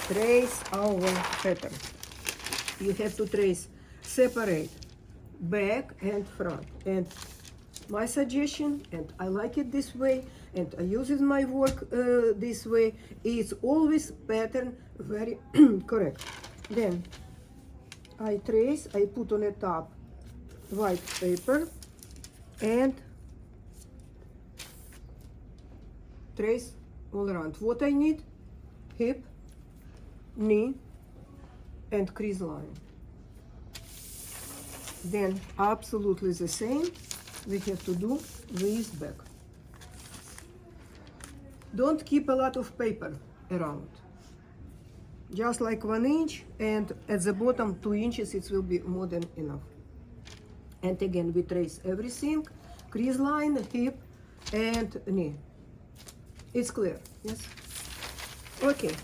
trace our pattern. You have to trace separate back and front. And my suggestion, and I like it this way, and I use it in my work this way, is always pattern very correct. Then I trace, I put on the top white paper and trace all around. What I need? Hip, knee, and crease line. Then absolutely the same we have to do with back. Don't keep a lot of paper around. Just like 1 inch, and at the bottom 2 inches, it will be more than enough. And again, we trace everything, crease line, hip, and knee. It's clear, yes? Okay,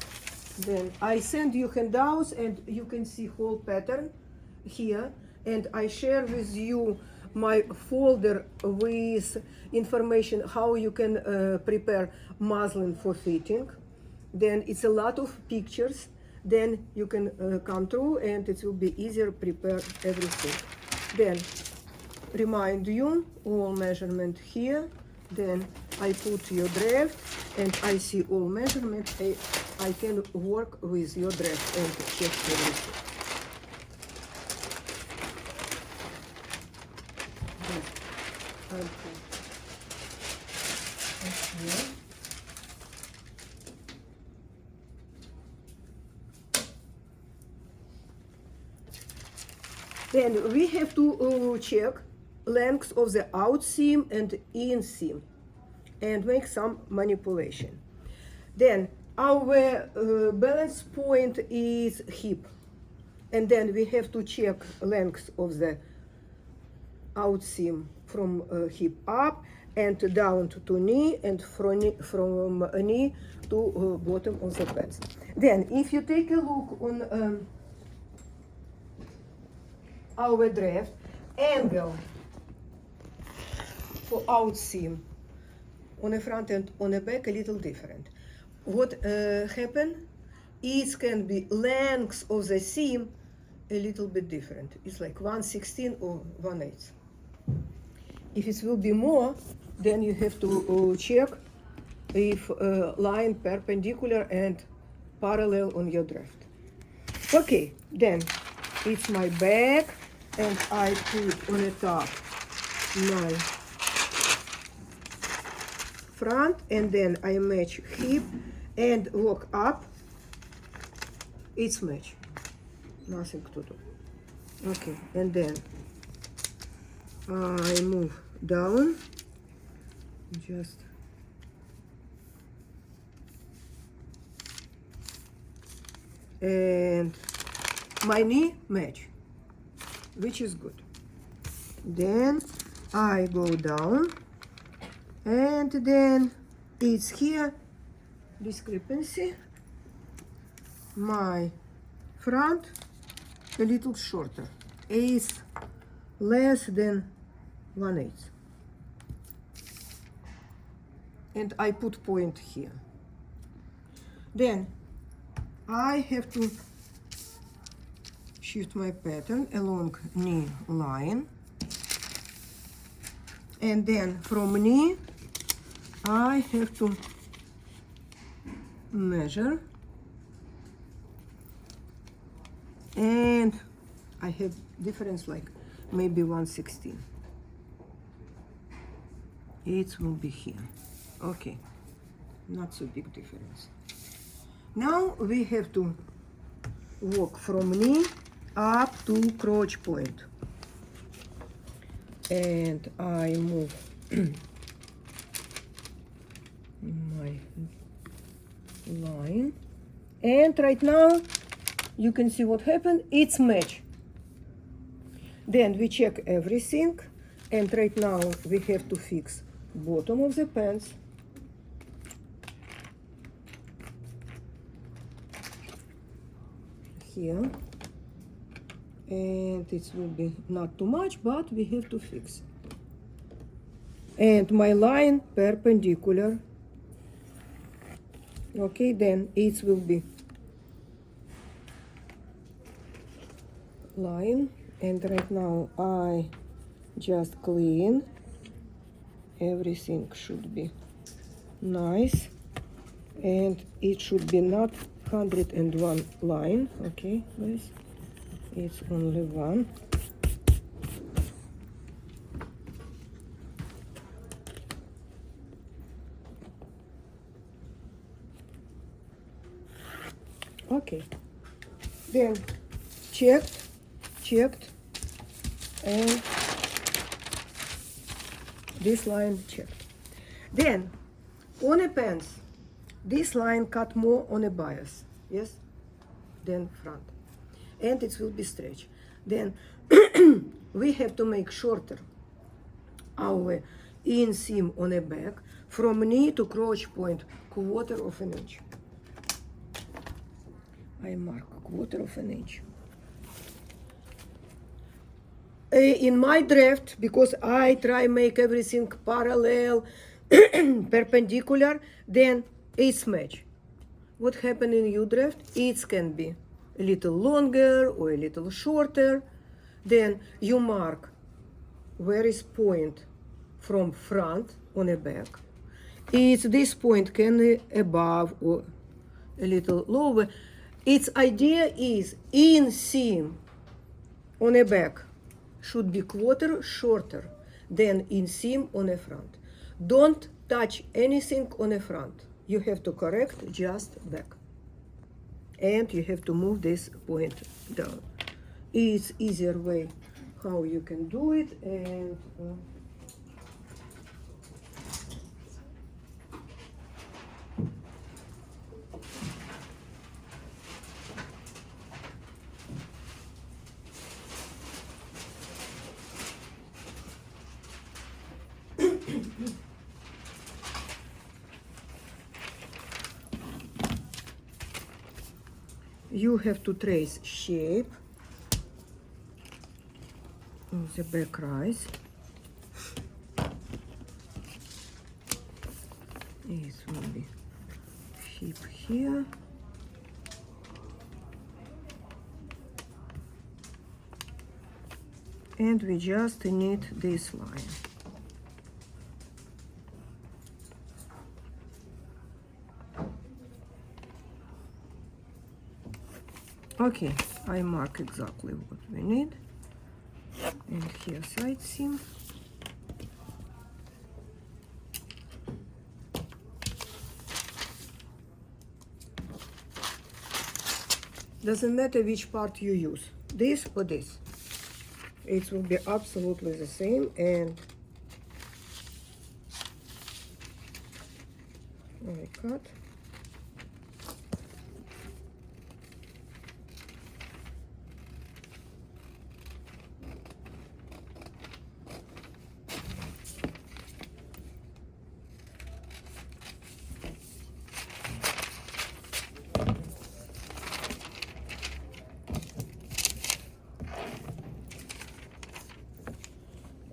then I send you handouts, and you can see whole pattern here, and I share with you my folder with information how you can prepare muslin for fitting. Then it's a lot of pictures. Then you can come through, and it will be easier prepare everything. Then remind you all measurement here. Then I put your draft, and I see all measurement. I can work with your draft and check everything. Okay. Then we have to check length of the out seam and in seam and make some manipulation. Then our balance point is hip, and then we have to check length of the out seam from hip up and down to knee, and from knee to bottom of the pants. Then if you take a look on our draft, angle for out seam on the front and on the back a little different. What happen is can be length of the seam a little bit different. It's like 1/16 or 1/8. If it will be more, then you have to check if line perpendicular and parallel on your draft. Okay, then it's my back, and I put on the top my front, and then I match hip and walk up. It's match, nothing to do. Okay, and then I move down, just and my knee match, which is good. Then I go down, and then it's here discrepancy. My front a little shorter, is less than 1/8, and I put point here. Then I have to shift my pattern along knee line, and then from knee I have to measure, and I have difference like maybe 1/16. It will be here. Okay, not so big difference. Now we have to walk from knee up to crotch point, and I move my line, and right now you can see what happened. It's match. Then we check everything, and right now we have to fix bottom of the pants, here, and it will be not too much, but we have to fix. And my line perpendicular. Okay, then it will be line, and right now I just clean. Everything should be nice, and it should be not 101 line. Okay, guys, it's only one. Okay, then checked, and this line checked. Then on a pants, this line cut more on a bias, yes, than front, and it will be stretched. Then we have to make shorter our inseam on a back from knee to crotch point, 1/4 of an inch. I mark 1/4 of an inch. In my draft, because I try make everything parallel, perpendicular, then it's match. What happened in your draft? It can be a little longer or a little shorter. Then you mark where is point from front on a back. It's this point can be above or a little lower. Its idea is inseam on a back should be 1/4 shorter than inseam on a front. Don't touch anything on a front. You have to correct just back. And you have to move this point down. It's easier way how you can do it, and you have to trace shape of the back rise. It will be hip here. And we just need this line. Okay, I mark exactly what we need. And here side seam. Doesn't matter which part you use, this or this. It will be absolutely the same, and I cut.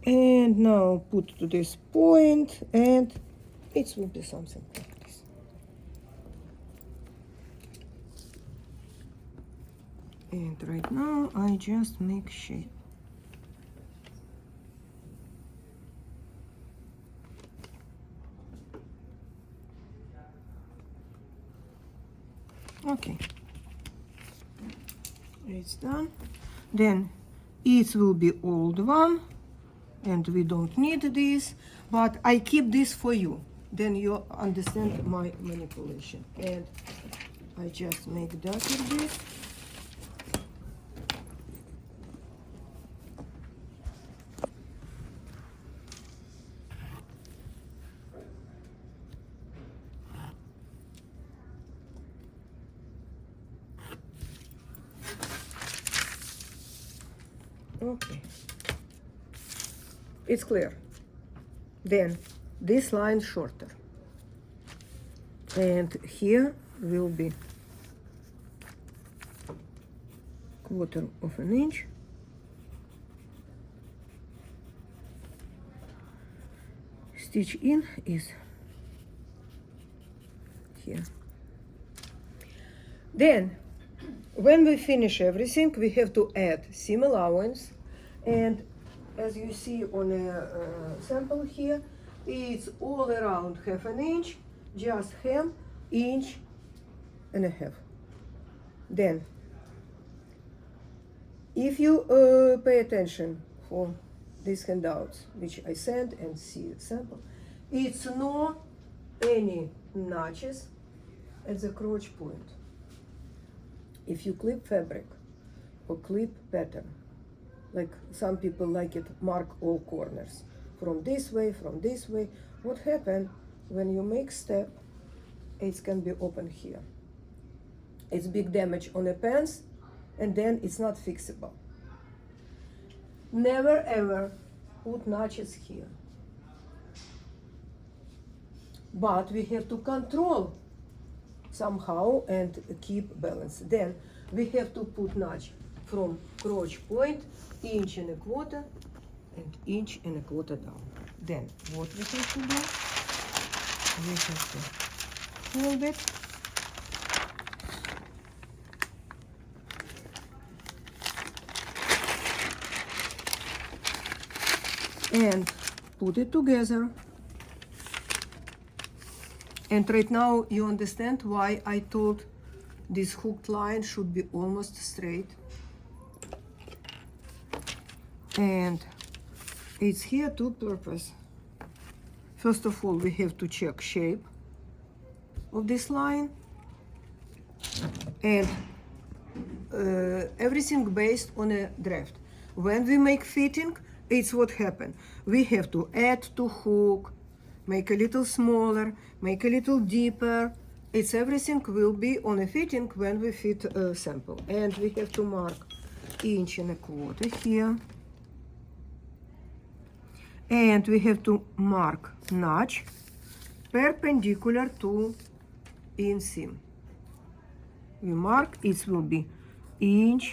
And now put to this point, and it will be something like this. And right now I just make shape. Okay, it's done. Then it will be old one, and we don't need this, but I keep this for you. Then you understand my manipulation. And I just make that with this. Okay, it's clear. Then this line shorter, and here will be 1/4 of an inch. Stitch in is here. Then when we finish everything, we have to add seam allowance, and as you see on a sample here, it's all around 1/2 inch, just hem, 1.5 inches. Then, if you pay attention for these handouts, which I sent and see sample, it's no any notches at the crotch point. If you clip fabric or clip pattern, like some people like it, mark all corners from this way, what happens when you make step, it can be open here. It's big damage on the pants, and then it's not fixable. Never ever put notches here. But we have to control somehow and keep balance. Then we have to put notch from crotch point, 1.25 inches and 1.25 inches down. Then what we have to do? We have to fold it. And put it together. And right now you understand why I told this hooked line should be almost straight. And it's here to purpose. First of all, we have to check shape of this line. And everything based on a draft. When we make fitting, it's what happened. We have to add to hook, make a little smaller, make a little deeper. It's everything will be on a fitting when we fit a sample. And we have to mark 1.25 inches here. And we have to mark notch perpendicular to inseam. We mark, it will be 1.25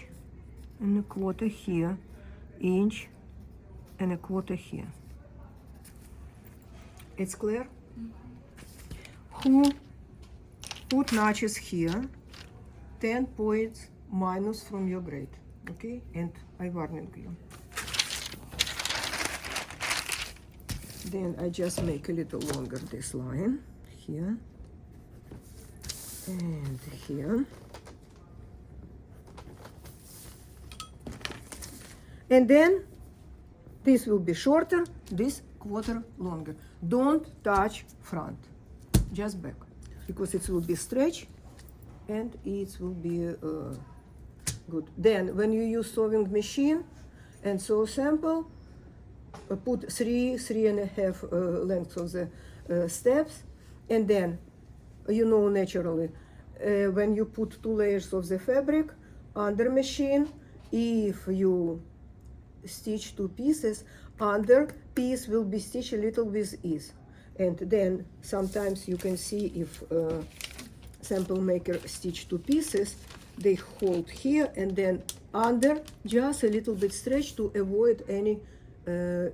inches here, 1.25 inches here. It's clear? Who put notches here, 10 points minus from your grade, okay? And I warning you. Then I just make a little longer this line here and here. And then this will be shorter, this quarter longer. Don't touch front, just back, because it will be stretch and it will be good. Then when you use sewing machine and sew sample, put 3.5 lengths of the steps, and then you know naturally when you put 2 layers of the fabric under machine, if you stitch 2 pieces, under piece will be stitched a little with ease. And then sometimes you can see if sample maker stitch 2 pieces, they hold here and then under just a little bit stretch to avoid any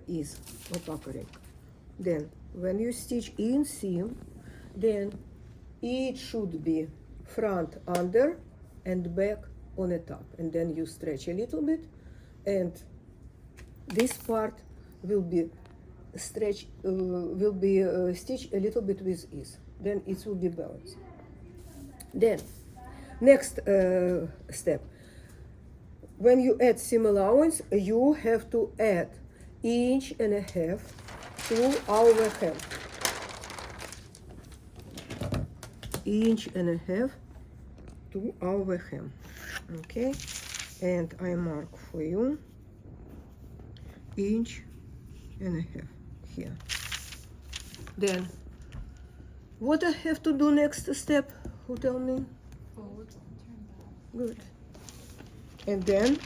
ease or puckering. Then when you stitch inseam, then it should be front under and back on the top, and then you stretch a little bit, and this part will be stretched, stitched a little bit with ease. Then it will be balanced. Then next step, when you add seam allowance, you have to add 1.5 inches to our hem. 1.5 inches to our hem. Okay, and I mark for you 1.5 inches here. Then what I have to do next step? Who tell me? Fold, turn back. Good. And then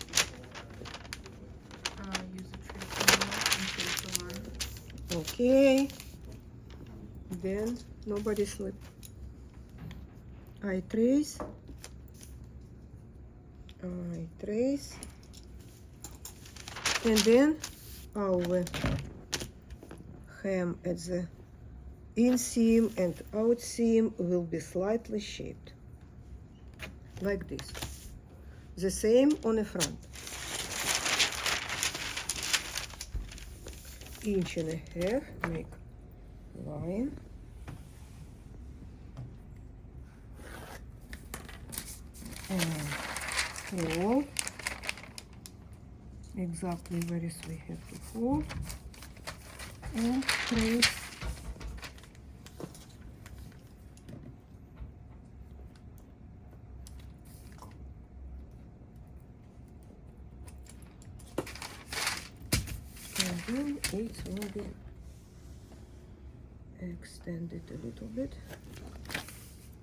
Use a tracing mark and trace the line. okay. Then nobody slip. I trace, and then our hem at the inseam and outseam will be slightly shaped, like this. the same on the front. Inch and a half, make line. And fold. Exactly where is we have to fold. And trace. And then it will be extended a little bit.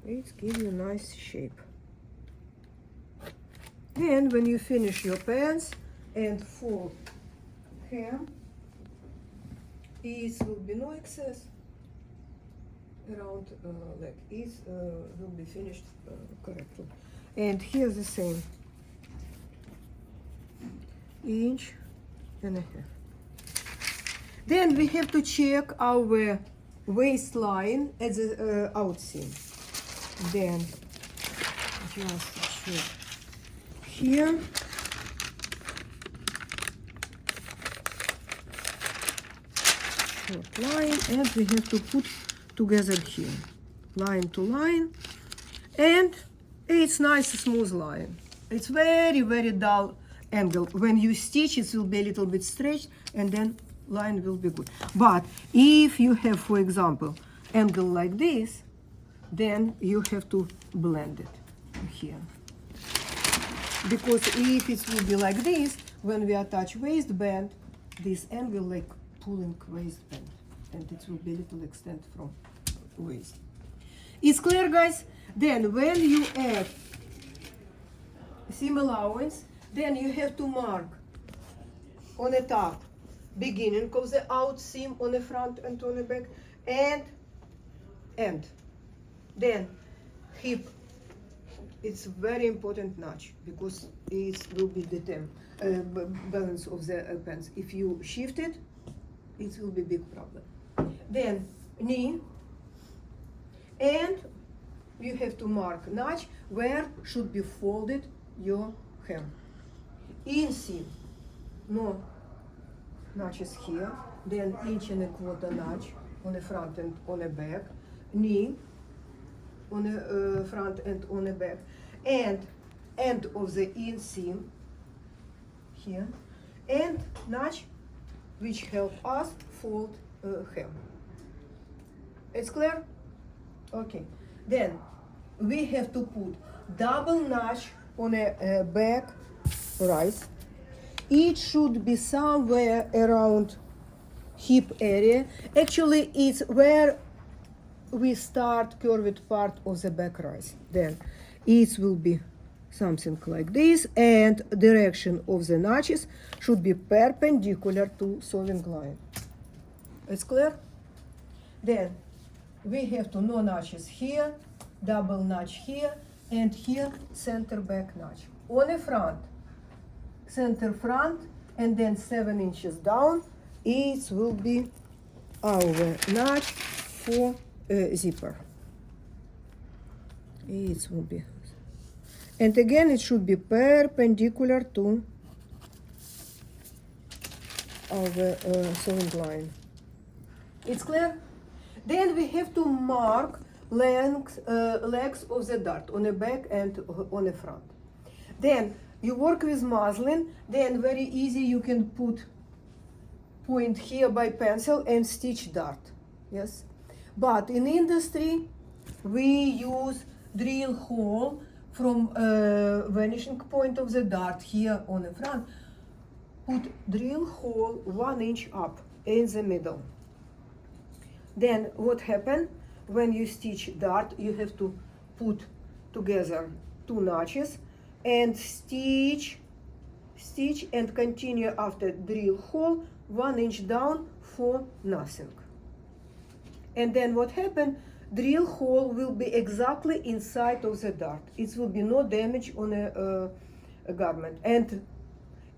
It gives you a nice shape. Then when you finish your pants and fold hem, it will be no excess around leg. It will be finished correctly. And here's the same, inch and a half. Then we have to check our waistline at the outseam. Then just check here. Short line, and we have to put together here, line to line, and it's nice smooth line. It's very, very dull angle. When you stitch, it will be a little bit stretched, and then line will be good. But if you have, for example, angle like this, then you have to blend it here. Because if it will be like this, when we attach waistband, this angle like pulling waistband, and it will be a little extent from waist. It's clear, guys? Then when you add seam allowance, then you have to mark on the top beginning of the out seam on the front and on the back, and end. Then hip. It's very important notch because it will be the balance of the pants. If you shift it, it will be big problem. Then knee, and you have to mark notch where should be folded your hem. Inseam, no notches here. Then inch and a quarter notch on the front and on the back. Knee on the front and on the back, and end of the inseam here, and notch which help us fold hem. It's clear? Okay. Then we have to put double notch on a back rise. It should be somewhere around hip area. Actually, it's where we start curved part of the back rise. Then it will be something like this, and direction of the notches should be perpendicular to sewing line. It's clear? Then we have to no notches here, double notch here, and here center back notch. On the front, center front, and then 7 inches down, it will be our notch for zipper. It will be, and again it should be perpendicular to our sewing line. It's clear? Then we have to mark legs of the dart on the back and on the front. Then you work with muslin, then very easy you can put point here by pencil and stitch dart. Yes? But in industry, we use drill hole from vanishing point of the dart here on the front. Put drill hole 1 inch up in the middle. Then what happens when you stitch dart? You have to put together 2 notches and stitch and continue after drill hole 1 inch down for nothing. And then what happened? Drill hole will be exactly inside of the dart. It will be no damage on a garment. And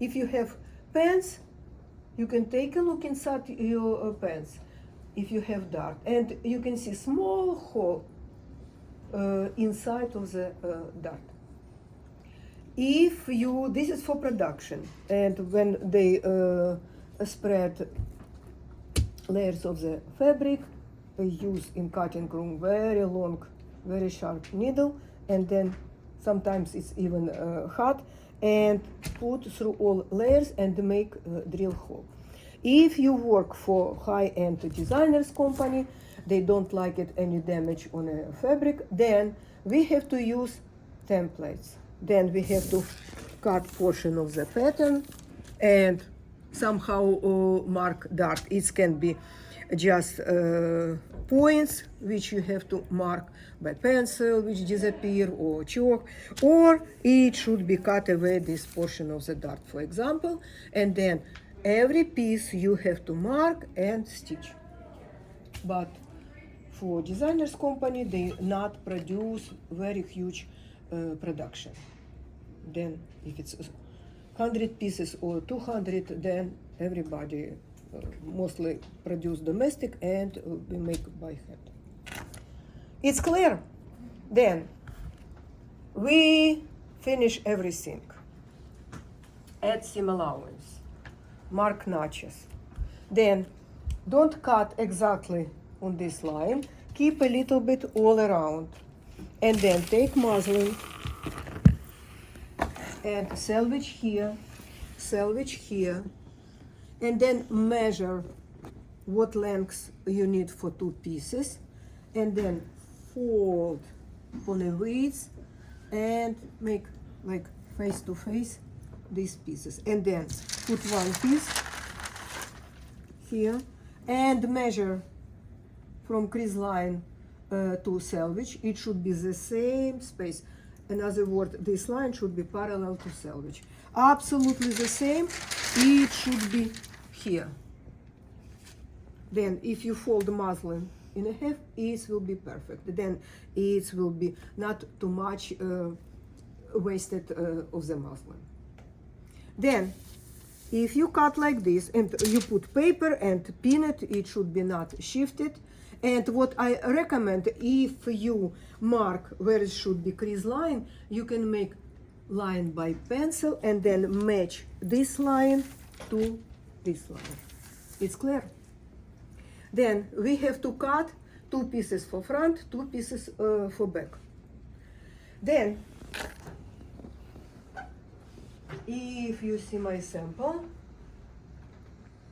if you have pants, you can take a look inside your pants if you have dart, and you can see small hole inside of the dart. if you, this is for production, and when they spread layers of the fabric, they use in cutting room very long, very sharp needle, and then sometimes it's even hot, and put through all layers and make drill hole. If you work for high-end designers company, they don't like it any damage on a fabric, then we have to use templates. Then we have to cut portion of the pattern and somehow mark dart. It can be just points which you have to mark by pencil which disappear or chalk, or it should be cut away this portion of the dart, for example, and then every piece you have to mark and stitch. But for designers company, they not produce very huge production. Then if it's 100 pieces or 200, then everybody mostly produce domestic and we make by hand. It's clear? Then we finish everything. Add seam allowance, mark notches. Then don't cut exactly on this line, keep a little bit all around, and then take muslin and selvage here, and then measure what lengths you need for 2 pieces, and then fold on a width and make like face to face these pieces, and then put 1 piece here and measure from crease line to selvage. It should be the same space. In other words, this line should be parallel to selvage. Absolutely the same. It should be here. Then if you fold the muslin in a half, it will be perfect. Then it will be not too much wasted of the muslin. Then if you cut like this and you put paper and pin it, it should be not shifted. And what I recommend, if you mark where it should be crease line, you can make line by pencil and then match this line to this line. It's clear? Then we have to cut 2 pieces for front, 2 pieces for back. Then, if you see my sample,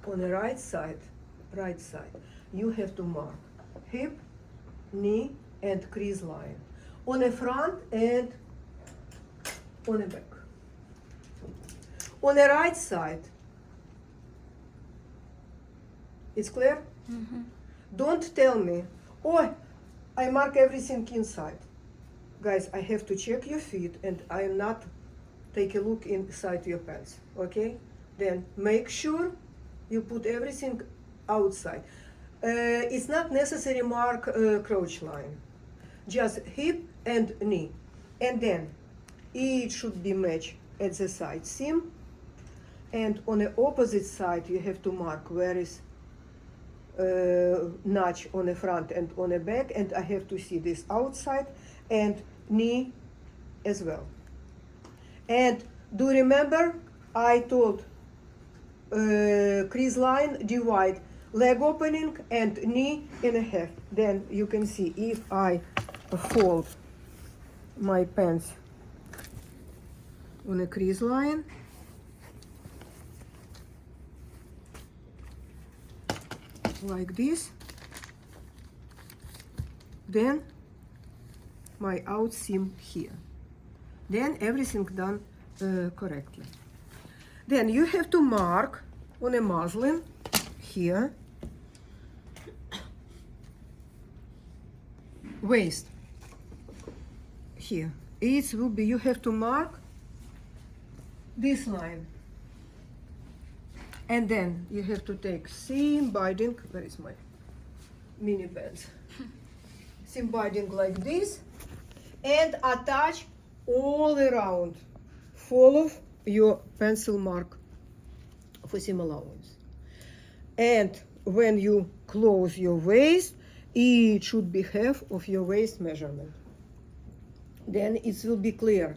on the right side, you have to mark hip, knee, and crease line on the front and on the back. On the right side, it's clear? Mm-hmm. Don't tell me, oh, I mark everything inside. Guys, I have to check your feet and I am not take a look inside your pants, okay? Then make sure you put everything outside. It's not necessary mark crotch line, just hip and knee. And then it should be matched at the side seam. And on the opposite side, you have to mark where is notch on the front and on the back. And I have to see this outside and knee as well. And do remember, I told crease line divide leg opening and knee in a half. Then you can see if I fold my pants on a crease line, like this, then my out seam here. Then everything done correctly. Then you have to mark on a muslin here waist here. It will be, you have to mark this line, and then you have to take seam binding. Where is my mini bands? Seam binding like this and attach all around. Follow your pencil mark for seam allowance. And when you close your waist, it should be half of your waist measurement. Then it will be clear.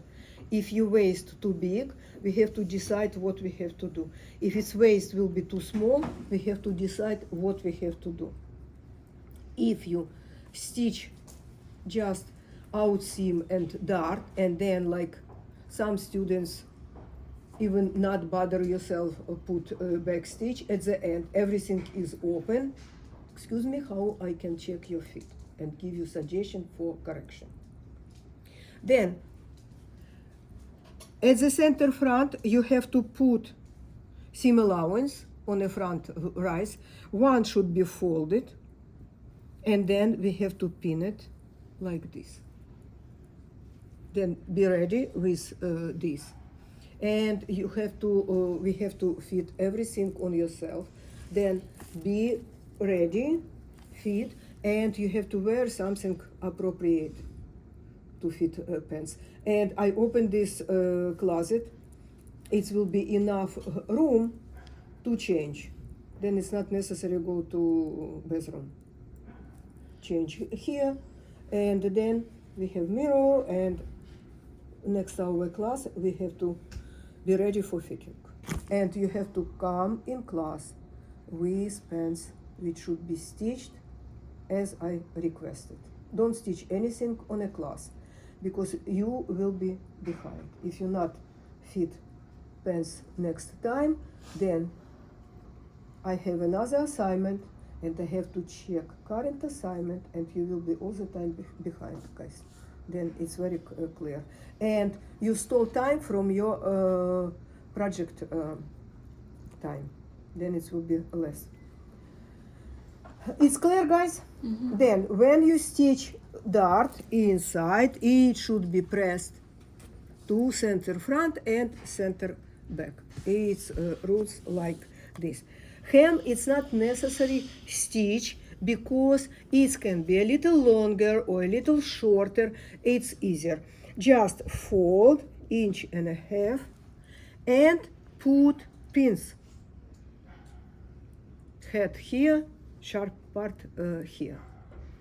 If your waist too big, we have to decide what we have to do. If its waist will be too small, we have to decide what we have to do. If you stitch just out seam and dart, and then like some students even not bother yourself put back stitch at the end, everything is open. Excuse me, how I can check your fit and give you suggestion for correction. Then at the center front you have to put seam allowance on the front rise. One should be folded, and then we have to pin it like this. Then be ready with this. And you have to, we have to fit everything on yourself. Then be ready, fit, and you have to wear something appropriate to fit pants. And I opened this closet. It will be enough room to change. Then it's not necessary to go to bathroom. Change here, and then we have mirror, and next our class we have to be ready for fitting. And you have to come in class with pants which should be stitched as I requested. Don't stitch anything on a class because you will be behind. If you not fit pants next time, then I have another assignment and I have to check current assignment, and you will be all the time behind, guys. Then it's very clear. And you stole time from your project time. Then it will be less. It's clear, guys? Mm-hmm. Then when you stitch dart inside, it should be pressed to center front and center back. It's roots like this. Hem, it's not necessary stitch because it can be a little longer or a little shorter. It's easier. Just fold 1.5 inches and put pins. Head here, sharp part here.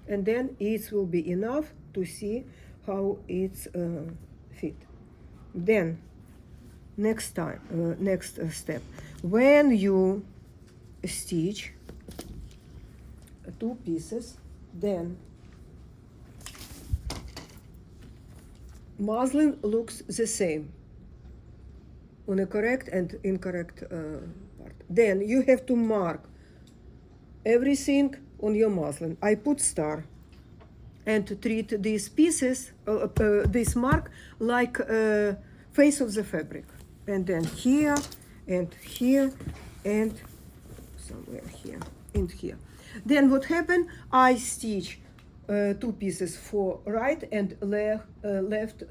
And then it will be enough to see how it's fit. Then next step, when you stitch 2 pieces, then muslin looks the same on a correct and incorrect part. Then you have to mark everything on your muslin. I put star and treat these pieces, this mark, like face of the fabric. And then here and here and somewhere here and here. Then what happened? I stitch 2 pieces for right and left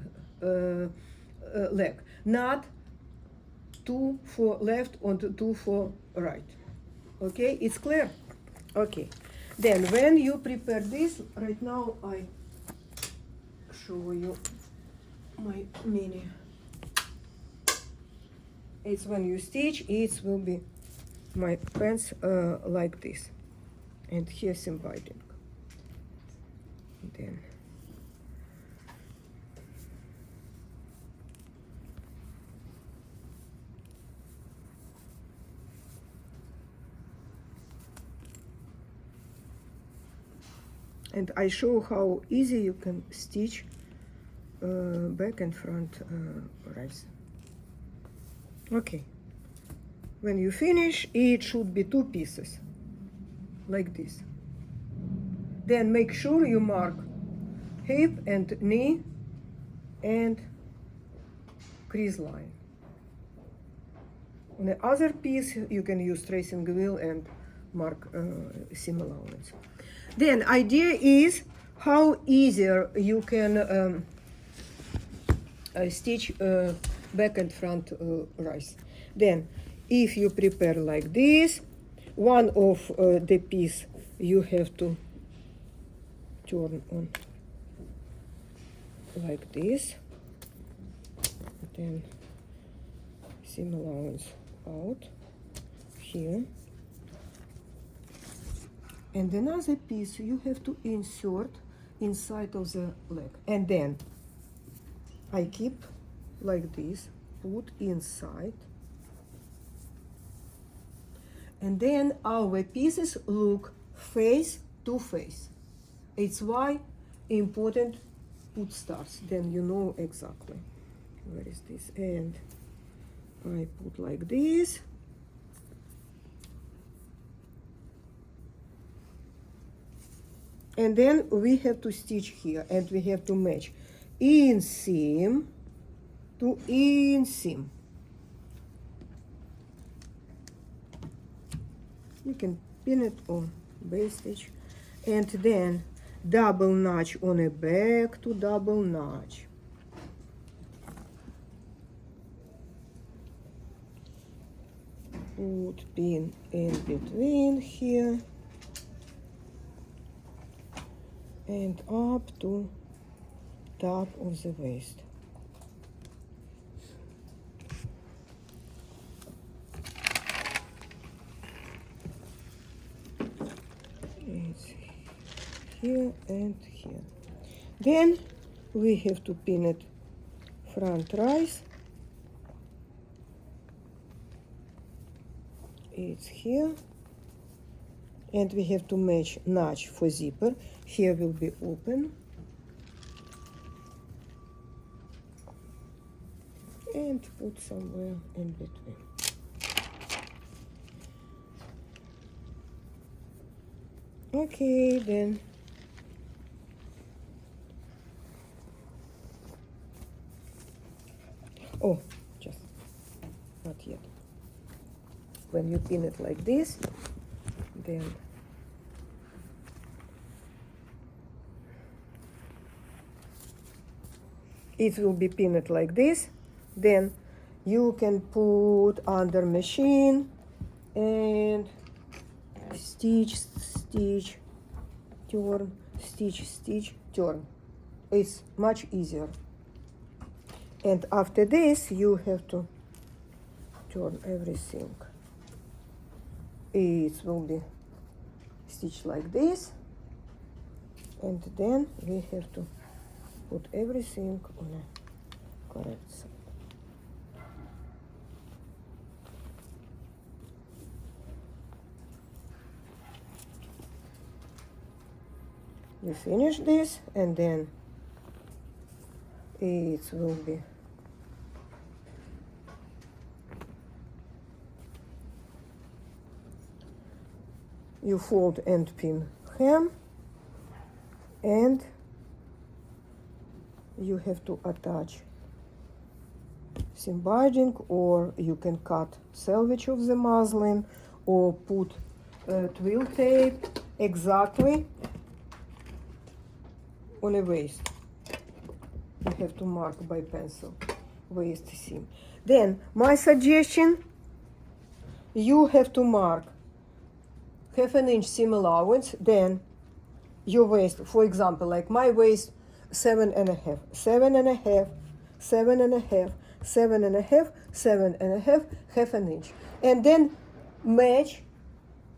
leg, not 2 for left and 2 for right. Okay, it's clear? Okay. Then when you prepare this, right now I show you my mini. It's when you stitch, it will be my pants like this. And here's some binding. Then and I show how easy you can stitch back and front rise. Okay. When you finish, it should be 2 pieces, like this. Then make sure you mark hip and knee and crease line. On the other piece, you can use tracing wheel and mark seam allowance. Then idea is how easier you can stitch back and front rise. Then if you prepare like this, one of the piece you have to turn on like this, then seam allowance out here, and another piece you have to insert inside of the leg, and then I keep like this, put inside. And then our pieces look face to face. It's why important put stars, then you know exactly where is this. And I put like this. And then we have to stitch here, and we have to match inseam to inseam. You can pin it on base stitch, and then double notch on a back to double notch. Put pin in between here and up to top of the waist. It's here and here. Then we have to pin it front rise. It's here. And we have to match notch for zipper. Here will be open. And put somewhere in between. Okay, then. Oh, just not yet. When you pin it like this, then it will be pinned like this. Then you can put under machine and stitch, stitch, turn, stitch, stitch, turn. It's much easier. And after this, you have to turn everything. It will be stitched like this. And then we have to put everything on a correct side. You finish this, and then it will be you fold and pin hem, and you have to attach seam binding, or you can cut selvage of the muslin, or put twill tape exactly on a waist. You have to mark by pencil waist seam. Then my suggestion, you have to mark 1/2 inch seam allowance, then your waist, for example, like my waist, 7.5, 7.5, 7.5, 7.5, 7.5, 1/2 inch, and then match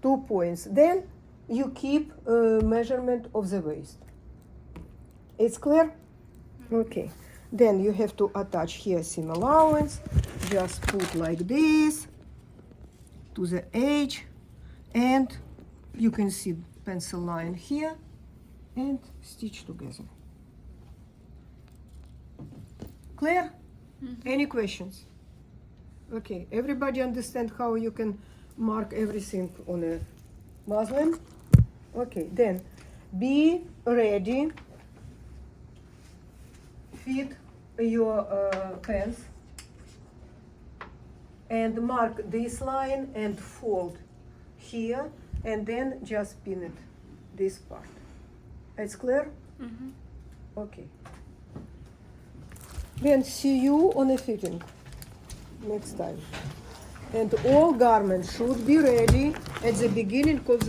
2 points. Then you keep measurement of the waist. It's clear? Okay. Then you have to attach here seam allowance. Just put like this to the edge, and you can see pencil line here, and stitch together. Clear? Any questions? Okay, everybody understand how you can mark everything on a muslin? Okay, then be ready. Fit your pants and mark this line and fold here, and then just pin it, this part. It's clear? Okay. Then see you on a fitting next time. And all garments should be ready at the beginning of the